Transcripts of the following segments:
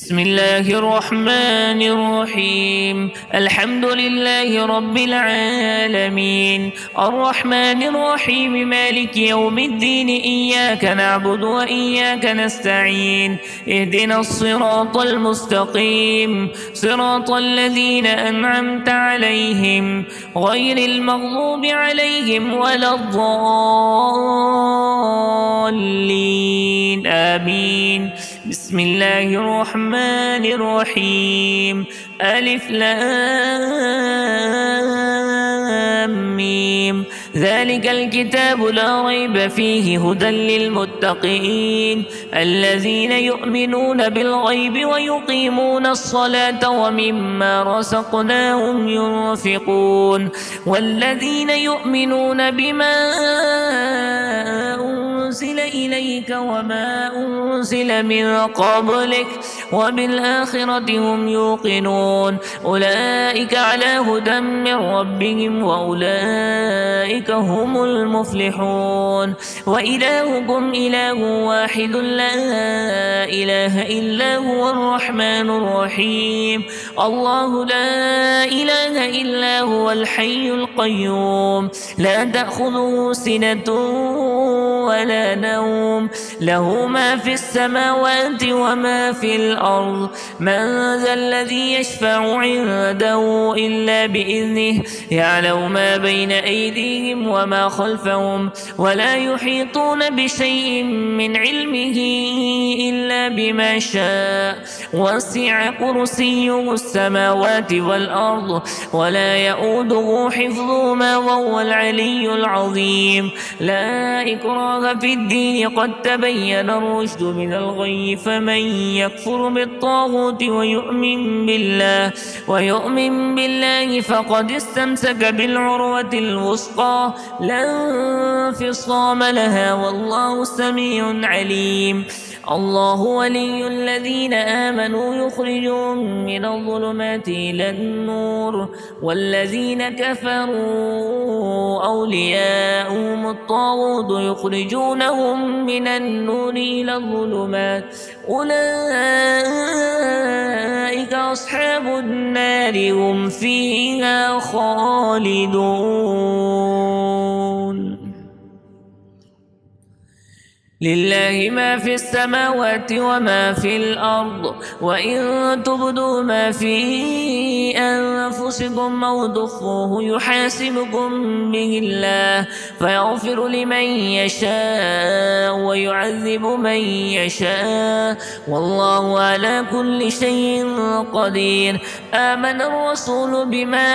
بسم الله الرحمن الرحيم. الحمد لله رب العالمين، الرحمن الرحيم، مالك يوم الدين. إياك نعبد وإياك نستعين. اهدنا الصراط المستقيم، صراط الذين أنعمت عليهم غير المغضوب عليهم ولا الضالين. آمين. بسم الله الرحمن الرحيم. ألف لام ميم. ذلك الكتاب لا ريب فيه هدى للمتقين الذين يؤمنون بالغيب ويقيمون الصلاة ومما رزقناهم ينفقون والذين يؤمنون بما أنزل إليك وما أنزل من قبلك وبالآخرة هم يوقنون. أولئك على هدى من ربهم وأولئك هم المفلحون. وإلهكم إله واحد لا إله إلا هو الرحمن الرحيم. الله لا إله إلا هو الحي القيوم لا تأخذه سنة ولا نوم، له ما في السماوات وما في الأرض. من ذا الذي يشفع عنده إلا بإذنه، يعلم ما بين أيديهم وما خلفهم ولا يحيطون بشيء من علمه إلا بما شاء. وسع كرسيه السماوات والأرض ولا يؤوده حفظهما وهو العلي العظيم. لا إكراه في الدين، قد تبين الرشد من الغي. فمن يكفر بالطاغوت ويؤمن بالله فقد استمسك بالعروة الوثقى لا انفصام لها، والله سميع عليم. الله ولي الذين آمنوا يخرجهم من الظلمات إلى النور، والذين كفروا أولياؤهم الطاغوت يخرجونهم من النور إلى الظلمات. أولئك أصحاب النار هم فيها خالدون. لله ما في السماوات وما في الأرض، وإن تبدوا ما في أنفسكم أو تخفوه يحاسبكم به الله، فيغفر لمن يشاء ويعذب من يشاء، والله على كل شيء قدير. آمن الرسول بما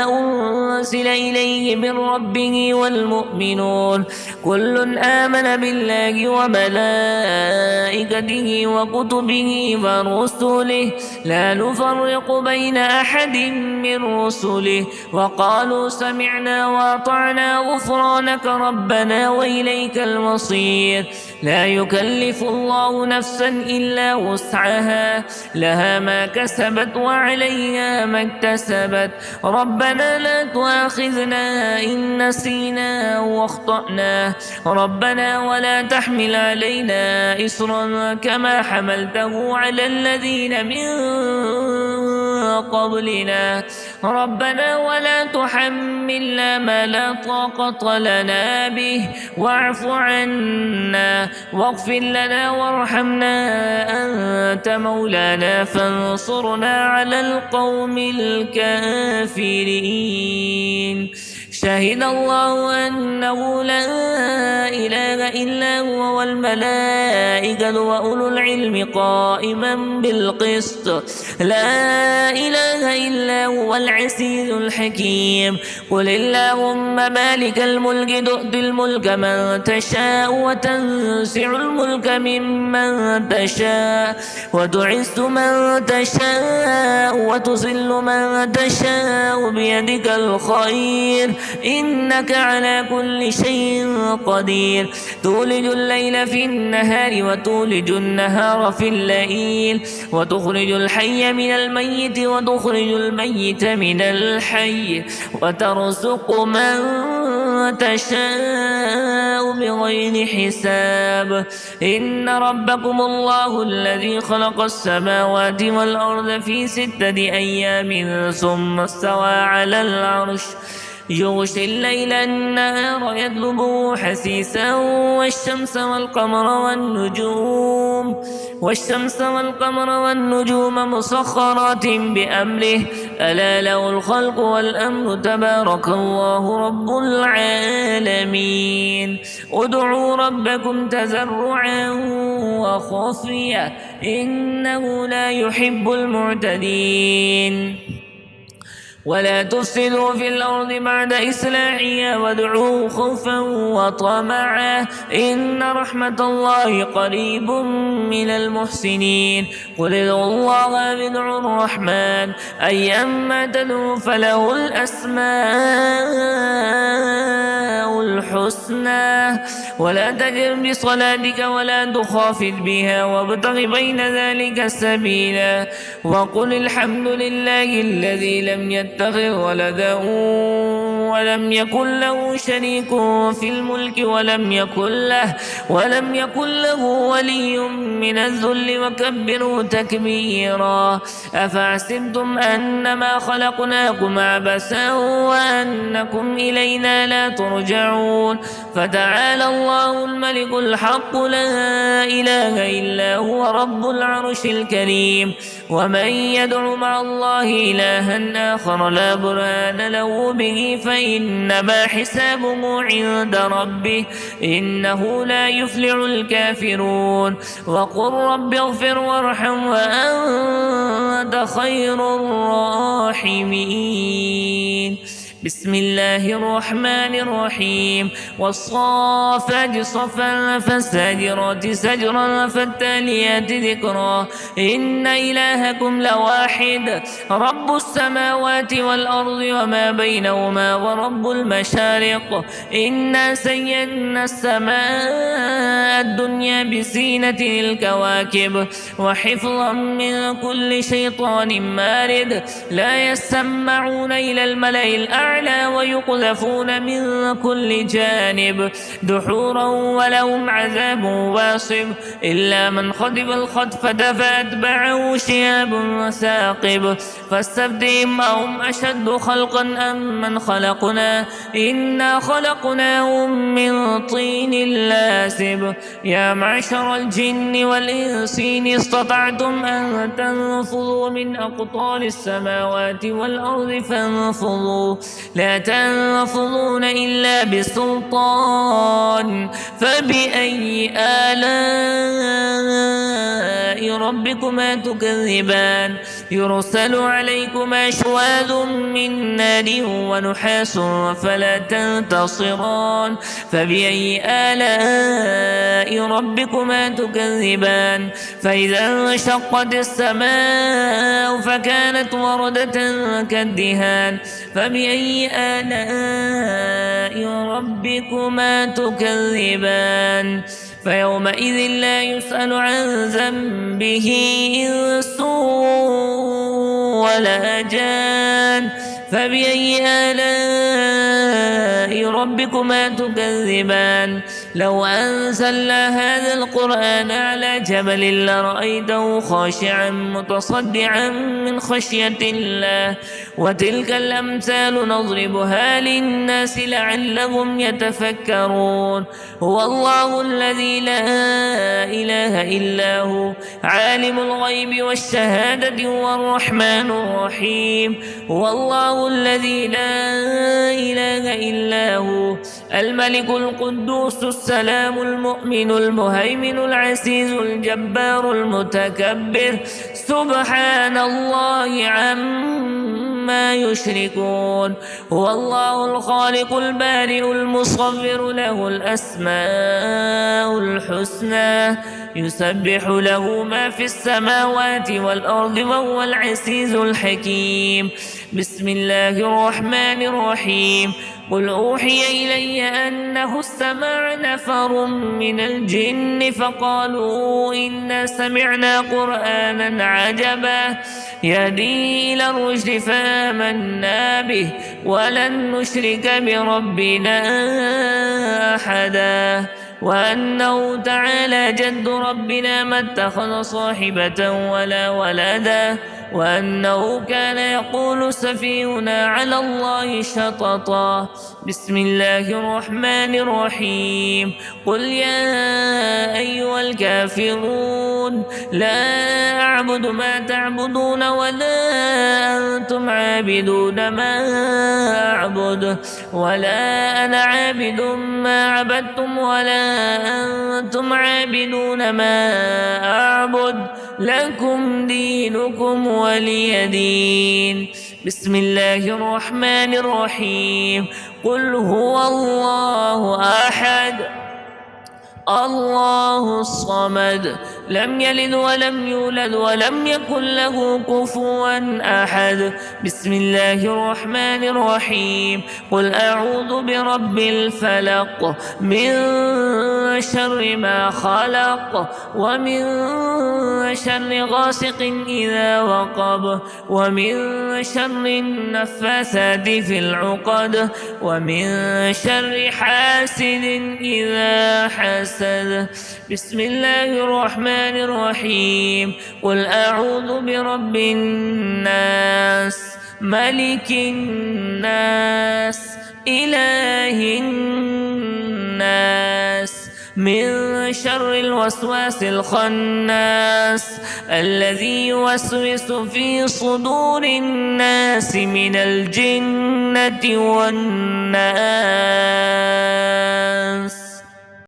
أنزل إليه من ربه والمؤمنون كل آمن بالله وملائكته وكتبه ورسله لا نفرق بين أحد من رسله، وقالوا سمعنا وأطعنا غفرانك ربنا وإليك المصير. لا يكلف الله نفسا إلا وسعها، لها ما كسبت وعليها ما اكتسبت. ربنا لا تؤاخذنا إن نسينا واخطأنا، ربنا ولا تحمل علينا إصرا كما حملته على الذين من قبلنا، ربنا ولا تحملنا ما لا طاقة لنا به واعف عنا واغفر لنا وارحمنا أنت مولانا فانصرنا على القوم الكافرين. شهد الله أنه لا إله إلا هو والملائكة وأولو العلم قائما بالقسط. لا إله إلا هو العزيز الحكيم. قل اللهم مالك الملك تؤتي الملك من تشاء وتنزع الملك ممن تشاء وتعز من تشاء وتذل من تشاء بيدك الخير إنك على كل شيء قدير. تولج الليل في النهار وتولج النهار في الليل، وتخرج الحي من الميت وتخرج الميت من الحي، وترزق من تشاء بغير حساب. إن ربكم الله الذي خلق السماوات والأرض في 6 أيام ثم استوى على العرش يغشي الليل النهار يطلبه حثيثا والشمس والقمر والنجوم مسخرات بأمره ألا له الخلق والأمر تبارك الله رب العالمين. ادعوا ربكم تضرعا وخفيا إنه لا يحب المعتدين. ولا تفسدوا في الأرض بعد إصلاحها وادعوه خوفا وطمعا إن رحمة الله قريب من المحسنين. قل ادعوا الله وادعوا الرحمن أيما تدعوا فله الأسماء الحسنى ولا تجر بصلاتك ولا تخافت بها وابتغ بين ذلك سبيلا. وقل الحمد لله الذي لم يتخذ ولدا ولم يكن له شريك في الملك ولم يكن له ولي من الذل وكبره تكبيرا. أفحسبتم أنما خلقناكم عبثا وأنكم إلينا لا ترجعون. فتعالى الله الملك الحق لا إله إلا هو رب العرش الكريم. ومن يدع مع الله إلها آخر لا برهان له به فإنما حسابه عند ربه إنه لا يفلح الكافرون. وقل رب اغفر وارحم وأنت خير الراحمين. بسم الله الرحمن الرحيم. والصافات صفا فالزاجرات زجرا فالتاليات ذكرا إن إلهكم لواحد رب السماوات والأرض وما بينهما ورب المشارق. إنا زينا السماء الدنيا بزينة الكواكب وحفظا من كل شيطان مارد لا يسمعون إلى الملأ الأعلى ويقذفون من كل جانب دحورا ولهم عذاب واصب إلا من خطف الخطفة فأتبعه شهاب ثاقب. فاستفتهم أهم أشد خلقا أم من خلقنا إنا خلقناهم من طين لازب. يا معشر الجن والإنس إن استطعتم أن تنفذوا من أقطار السماوات والأرض فانفذوا لا تنفذون إلا بسلطان. فبأي آلاء ربكما تكذبان يرسل عليكما شواذ من نار ونحاس فلا تنتصران. فبأي آلاء ربكما تكذبان فإذا انشقت السماء فكانت وردة كالدهان. فبأي آلاء ربكما تكذبان فيومئذ لا يسأل عن ذنبه إنس ولا جان. فبأي آلاء ربكما تكذبان لو أنزلنا هذا القرآن على جبل لرأيته خاشعا متصدعا من خشية الله. وتلك الأمثال نضربها للناس لعلهم يتفكرون. هو الله الذي لا إله إلا هو عالم الغيب والشهادة هو الرحمن الرحيم. هو الله الذي لا إله إلا هو الملك القدوس السلام المؤمن المهيمن العزيز الجبار المتكبر سبحان الله عما يشركون. هو الله الخالق البارئ المصور له الأسماء الحسنى يسبح له ما في السماوات والأرض وهو العزيز الحكيم. بسم الله الرحمن الرحيم. قل أوحي إلي أنه استمع نفر من الجن فقالوا إنا سمعنا قرآنا عجبا يهدي إلى الرشد فآمنا به ولن نشرك بربنا أحدا وأنه تعالى جد ربنا ما اتخذ صاحبة ولا ولدا وأنه كان يقول سفيهنا على الله شططا. بسم الله الرحمن الرحيم. قل يا أيها الكافرون لا أعبد ما تعبدون ولا أنتم عابدون ما أعبد ولا أنا عابد ما عبدتم ولا أنتم عابدون ما أعبد لكم دينكم ولي دين. بسم الله الرحمن الرحيم. قل هو الله أحد الله الصمد لم يلد ولم يولد ولم يكن له كفوا أحد. بسم الله الرحمن الرحيم. قل أعوذ برب الفلق من شر ما خلق ومن شر غاسق إذا وقب ومن شر النفاثات في العقد ومن شر حاسد إذا حسد. بسم الله الرحمن الرحيم. قل أعوذ برب الناس ملك الناس إله الناس من شر الوسواس الخناس الذي يوسوس في صدور الناس من الجنة والناس.